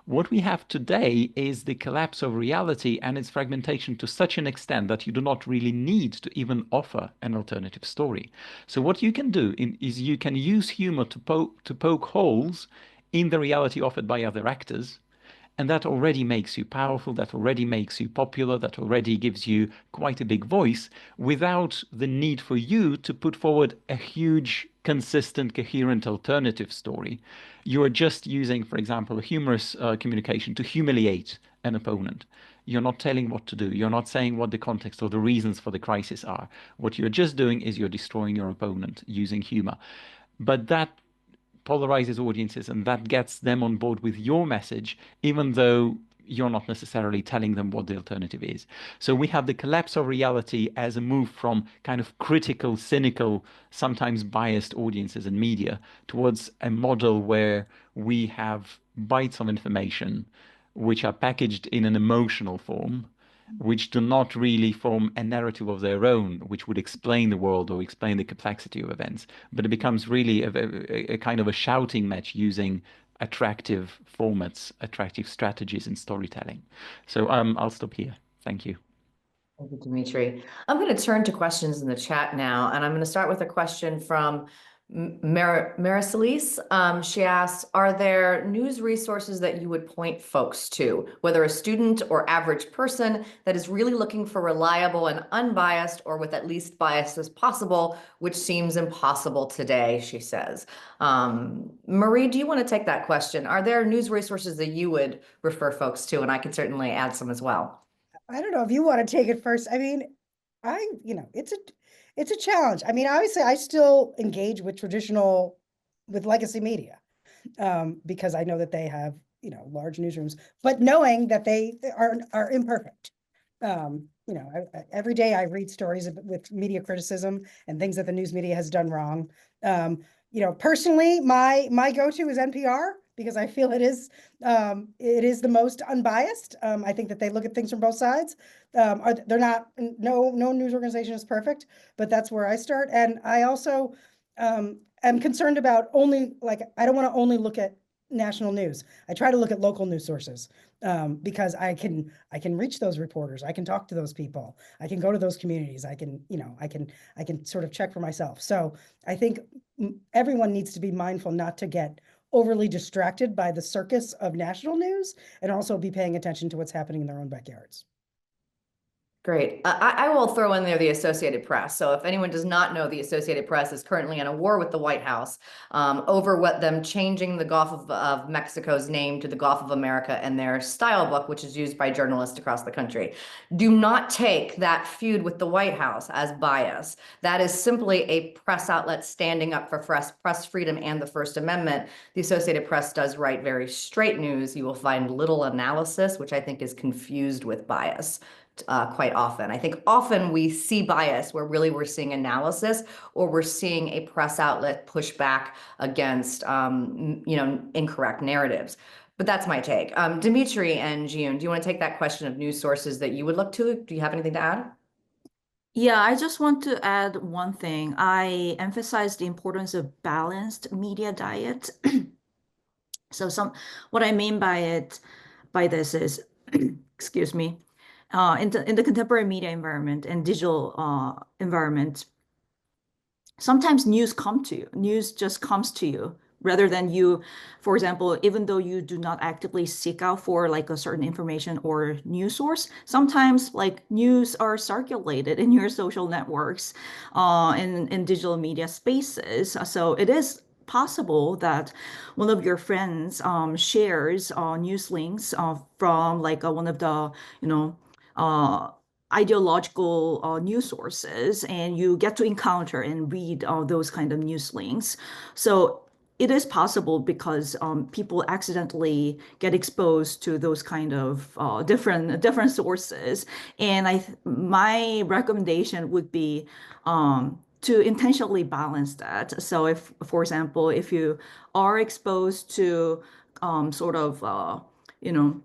What we have today is the collapse of reality and its fragmentation to such an extent that you do not really need to even offer an alternative story. So what you can do is you can use humor to poke holes in the reality offered by other actors. And that already makes you powerful, that already makes you popular, that already gives you quite a big voice without the need for you to put forward a huge, consistent, coherent alternative story. You are just using, for example, a humorous communication to humiliate an opponent. You're not telling what to do. You're not saying what the context or the reasons for the crisis are. What you're just doing is you're destroying your opponent using humor. But that polarizes audiences and that gets them on board with your message, even though you're not necessarily telling them what the alternative is. So we have the collapse of reality as a move from kind of critical, cynical, sometimes biased audiences and media towards a model where we have bites of information which are packaged in an emotional form, which do not really form a narrative of their own, which would explain the world or explain the complexity of events. But it becomes really a kind of a shouting match using attractive formats, attractive strategies in storytelling. So I'll stop here. Thank you. Thank you, Dimitri. I'm going to turn to questions in the chat now, and I'm going to start with a question from Maricelise. She asks, are there news resources that you would point folks to, whether a student or average person that is really looking for reliable and unbiased or with at least bias as possible, which seems impossible today, she says. Marie, do you want to take that question? Are there news resources that you would refer folks to? And I can certainly add some as well. I don't know if you want to take it first. I mean, it's a challenge. I mean, obviously I still engage with with legacy media, because I know that they have, large newsrooms, but knowing that they are imperfect. Every day I read stories with media criticism and things that the news media has done wrong. Personally, my go-to is NPR because I feel it is the most unbiased. I think that they look at things from both sides. No news organization is perfect, but that's where I start. And I also am concerned about I don't want to only look at national news. I try to look at local news sources because I can reach those reporters. I can talk to those people. I can go to those communities. I can sort of check for myself. So I think everyone needs to be mindful not to get overly distracted by the circus of national news and also be paying attention to what's happening in their own backyards. Great. I will throw in there the Associated Press. So if anyone does not know, the Associated Press is currently in a war with the White House over them changing the Gulf of Mexico's name to the Gulf of America and their style book, which is used by journalists across the country. Do not take that feud with the White House as bias. That is simply a press outlet standing up for press freedom and the First Amendment. The Associated Press does write very straight news. You will find little analysis, which I think is confused with bias. Quite often. I think often we see bias where really we're seeing analysis or we're seeing a press outlet push back against, incorrect narratives. But that's my take. Dimitri and Jiyun, do you want to take that question of news sources that you would look to? Do you have anything to add? Yeah, I just want to add one thing. I emphasize the importance of balanced media diet. So what I mean by this is, excuse me, in the contemporary media environment and digital environment, sometimes news just comes to you rather than you, for example, even though you do not actively seek out for like a certain information or news source, sometimes like news are circulated in your social networks, in digital media spaces. So it is possible that one of your friends shares news links from like one of the, you know, uh, ideological news sources, and you get to encounter and read those kind of news links. So it is possible because people accidentally get exposed to those kind of different sources. And my recommendation would be to intentionally balance that. So if, for example, if you are exposed to sort of you know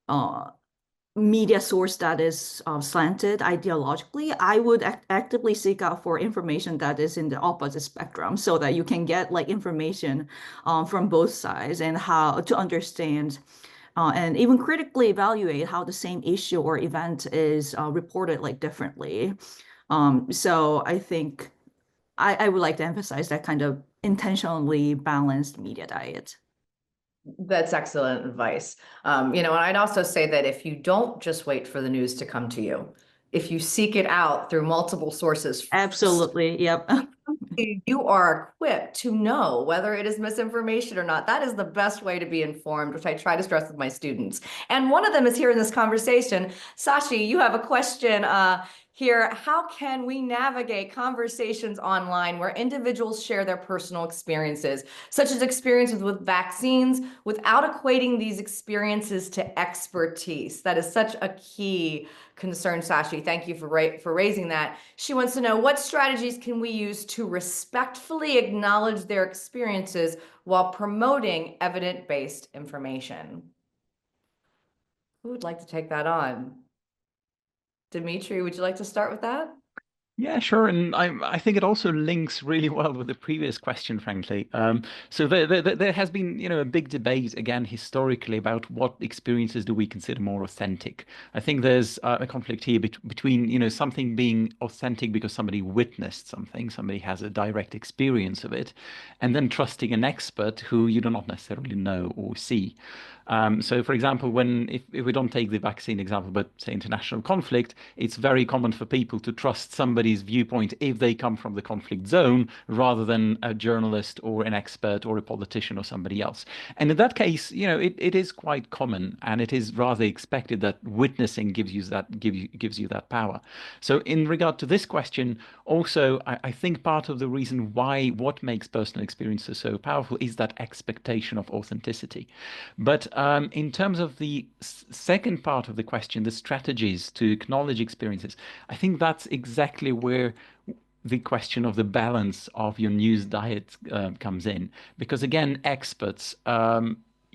uh, media source that is slanted ideologically, I would actively seek out for information that is in the opposite spectrum so that you can get like information from both sides and how to understand and even critically evaluate how the same issue or event is reported like differently. So I think I would like to emphasize that kind of intentionally balanced media diet. That's excellent advice. And I'd also say that if you don't just wait for the news to come to you, if you seek it out through multiple sources first, Absolutely. Yep. you are equipped to know whether it is misinformation or not. That is the best way to be informed, which I try to stress with my students. And one of them is here in this conversation. Sashi, you have a question here. How can we navigate conversations online where individuals share their personal experiences, such as experiences with vaccines, without equating these experiences to expertise? That is such a key concern, Sashi. Thank you for raising that. She wants to know, what strategies can we use to respectfully acknowledge their experiences while promoting evidence-based information? Who would like to take that on? Dimitri, would you like to start with that? Yeah, sure. And I think it also links really well with the previous question, frankly. So there has been, a big debate again historically about what experiences do we consider more authentic. I think there's a conflict here between, something being authentic because somebody witnessed something, somebody has a direct experience of it, and then trusting an expert who you do not necessarily know or see. So, for example, if we don't take the vaccine example, but say international conflict, it's very common for people to trust somebody's viewpoint if they come from the conflict zone rather than a journalist or an expert or a politician or somebody else. And in that case, it is quite common, and it is rather expected that witnessing gives you that power. So, in regard to this question, also, I think part of the reason what makes personal experiences so powerful is that expectation of authenticity. But in terms of the second part of the question, the strategies to acknowledge experiences, I think that's exactly where the question of the balance of your news diet comes in. Because again, experts,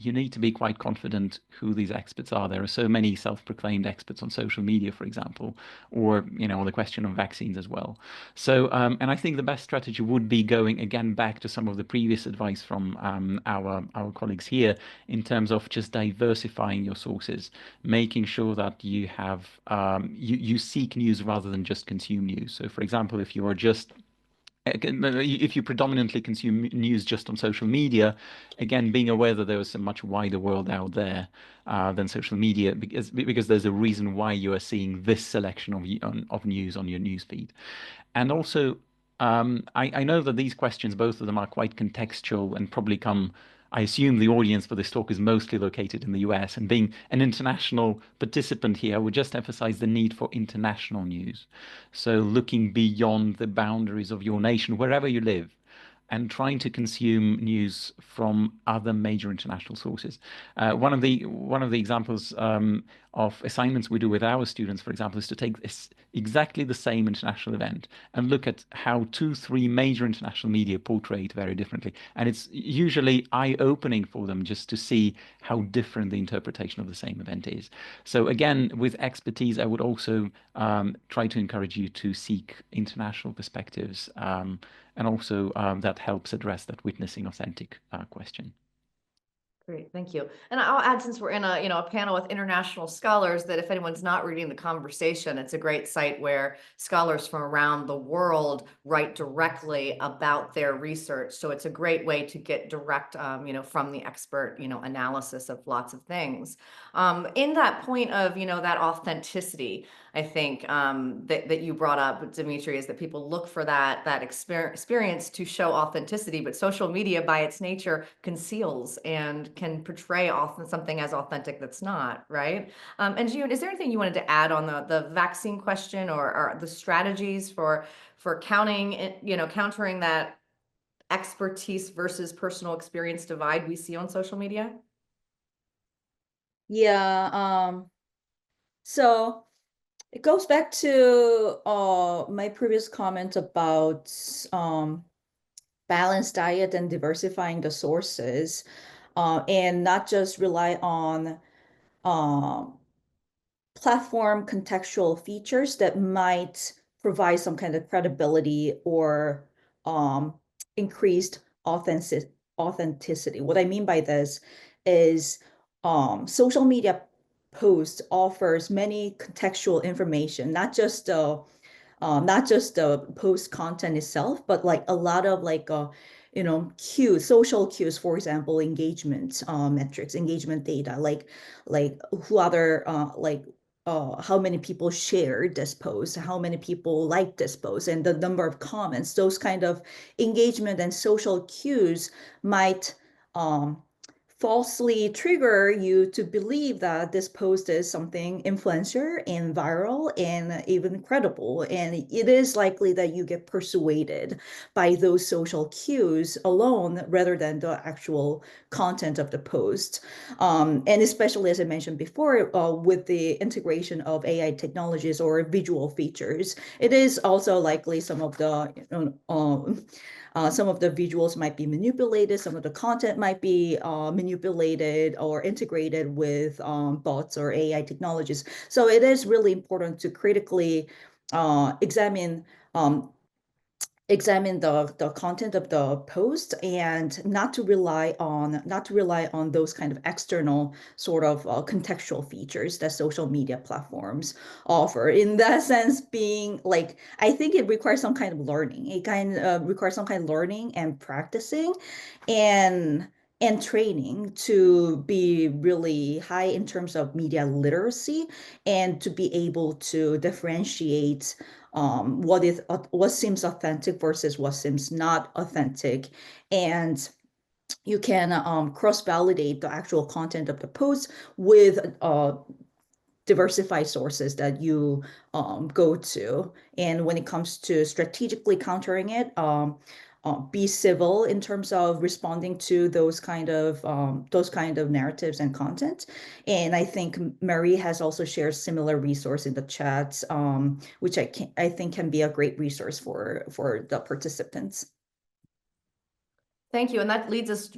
you need to be quite confident who these experts are. There are so many self-proclaimed experts on social media, for example, or on the question of vaccines as well. So, and I think the best strategy would be going again back to some of the previous advice from our colleagues here in terms of just diversifying your sources, making sure that you have you seek news rather than just consume news. So, for example, if you predominantly consume news just on social media, again, being aware that there is a much wider world out there than social media, because there's a reason why you are seeing this selection of news on your news feed. And also, I know that these questions, both of them, are quite contextual and probably I assume the audience for this talk is mostly located in the US, and being an international participant here, I would just emphasize the need for international news. So looking beyond the boundaries of your nation, wherever you live, and trying to consume news from other major international sources. One of the examples of assignments we do with our students, for example, is to take exactly the same international event and look at how 2-3 major international media portray it very differently. And it's usually eye-opening for them just to see how different the interpretation of the same event is. So again, with expertise, I would also try to encourage you to seek international perspectives, and also that helps address that witnessing authentic question. Great, thank you. And I'll add, since we're in a, a panel with international scholars, that if anyone's not reading The Conversation, it's a great site where scholars from around the world write directly about their research. So it's a great way to get direct, from the expert, analysis of lots of things. In that point of, that authenticity, I think that you brought up, Dimitri, is that people look for that experience to show authenticity, but social media by its nature conceals and can portray something as authentic that's not, right? And June, is there anything you wanted to add on the vaccine question, or the strategies for countering that expertise versus personal experience divide we see on social media? Yeah, so it goes back to my previous comment about balanced diet and diversifying the sources, and not just rely on platform contextual features that might provide some kind of credibility or increased authenticity. What I mean by this is social media posts offers many contextual information, not just the post content itself, but like a lot of like cues, social cues, for example, engagement metrics, engagement data, like who other how many people shared this post, how many people liked this post, and the number of comments. Those kind of engagement and social cues might falsely trigger you to believe that this post is something influencer and viral and even credible. And it is likely that you get persuaded by those social cues alone rather than the actual content of the post. And especially, as I mentioned before, with the integration of AI technologies or visual features, it is also likely some of the visuals might be manipulated, some of the content might be manipulated or integrated with bots or AI technologies. So it is really important to critically examine the content of the post and not to rely on those kind of external sort of contextual features that social media platforms offer. In that sense, being like, I think it requires some kind of learning. It kind of requires some kind of learning and practicing and training to be really high in terms of media literacy and to be able to differentiate what seems authentic versus what seems not authentic. And you can cross-validate the actual content of the post with diversified sources that you go to. And when it comes to strategically countering it, be civil in terms of responding to those kind of narratives and content. And I think Marie has also shared similar resource in the chat, which I think can be a great resource for the participants. Thank you. And that leads us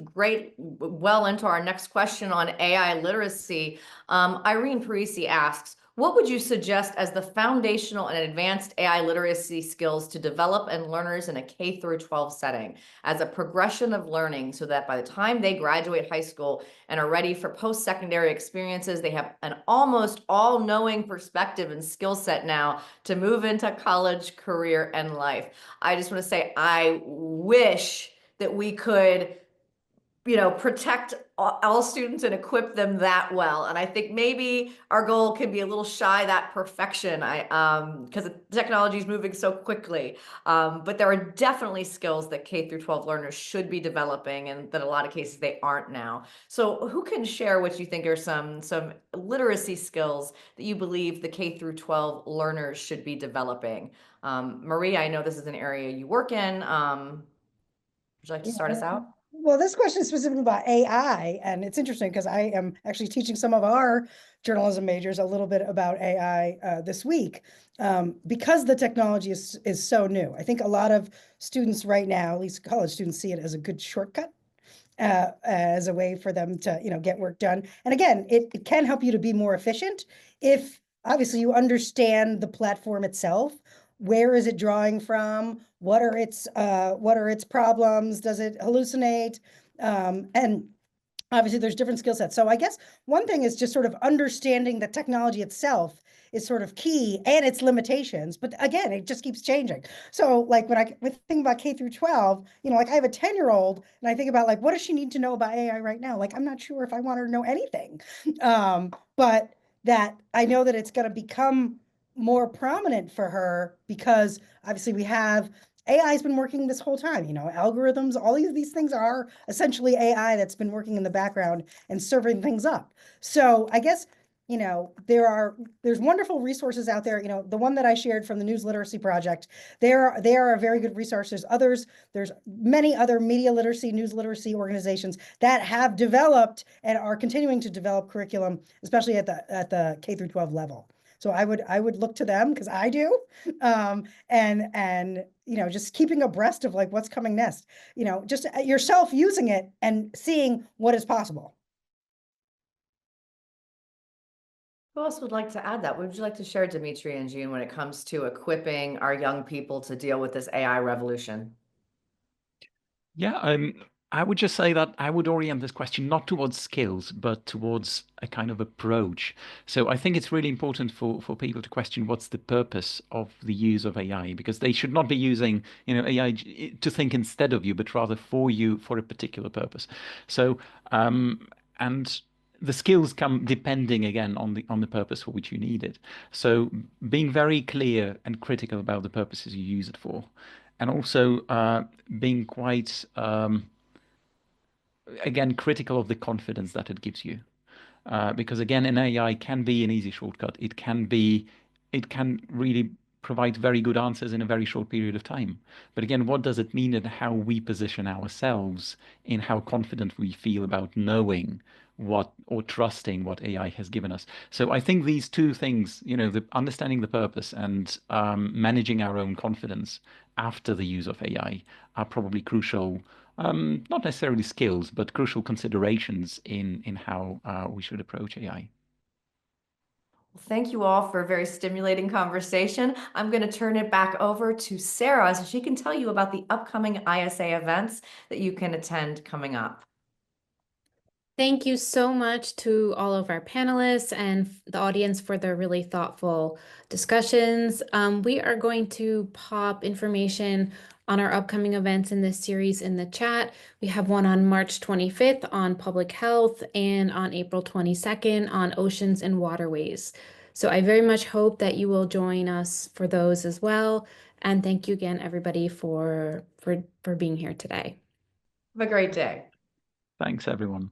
well into our next question on AI literacy. Irene Parisi asks, what would you suggest as the foundational and advanced AI literacy skills to develop in learners in a K through 12 setting as a progression of learning, so that by the time they graduate high school and are ready for post-secondary experiences, they have an almost all-knowing perspective and skill set now to move into college, career, and life? I just want to say, I wish that we could, protect all students and equip them that well. And I think maybe our goal can be a little shy that perfection, because the technology is moving so quickly. But there are definitely skills that K through 12 learners should be developing, and that a lot of cases they aren't now. So who can share what you think are some literacy skills that you believe the K through 12 learners should be developing? Marie, I know this is an area you work in. Would you like to start us out? Well, this question is specifically about AI, and it's interesting because I am actually teaching some of our journalism majors a little bit about AI this week, because the technology is so new. I think a lot of students right now, at least college students, see it as a good shortcut, as a way for them to get work done. And again, it can help you to be more efficient if obviously you understand the platform itself. Where is it drawing from? What are its problems? Does it hallucinate? And Obviously, there's different skill sets. So I guess one thing is just sort of understanding that technology itself is sort of key and its limitations. But again, it just keeps changing. So like when I think about K through 12, like I have a 10-year-old and I think about like, what does she need to know about AI right now? Like, I'm not sure if I want her to know anything. But that I know that it's going to become more prominent for her because obviously we have AI has been working this whole time, algorithms, all these things are essentially AI that's been working in the background and serving things up. So I guess, there's wonderful resources out there. The one that I shared from the News Literacy Project, they are a very good resource. There's many other media literacy, news literacy organizations that have developed and are continuing to develop curriculum, especially at the K through 12 level. So I would look to them because I do, and just keeping abreast of like what's coming next. Just yourself using it and seeing what is possible. Who else would like to add that? What would you like to share, Dimitri and Jean, when it comes to equipping our young people to deal with this AI revolution? Yeah, I would just say that I would orient this question not towards skills, but towards a kind of approach. So I think it's really important for people to question what's the purpose of the use of AI, because they should not be using, AI to think instead of you, but rather for you for a particular purpose. So, and the skills come depending again on the purpose for which you need it. So being very clear and critical about the purposes you use it for, and also being quite again critical of the confidence that it gives you, because again, an AI can be an easy shortcut. It can really provide very good answers in a very short period of time. But again, what does it mean and how we position ourselves in how confident we feel about knowing what or trusting what AI has given us? So I think these two things, the understanding the purpose and managing our own confidence after the use of AI are probably crucial, not necessarily skills, but crucial considerations in how we should approach AI. Well, thank you all for a very stimulating conversation. I'm going to turn it back over to Sarah so she can tell you about the upcoming ISA events that you can attend coming up. Thank you so much to all of our panelists and the audience for their really thoughtful discussions. We are going to pop information on our upcoming events in this series in the chat. We have one on March 25th on public health and on April 22nd on oceans and waterways. So I very much hope that you will join us for those as well. And thank you again, everybody, for being here today. Have a great day. Thanks, everyone.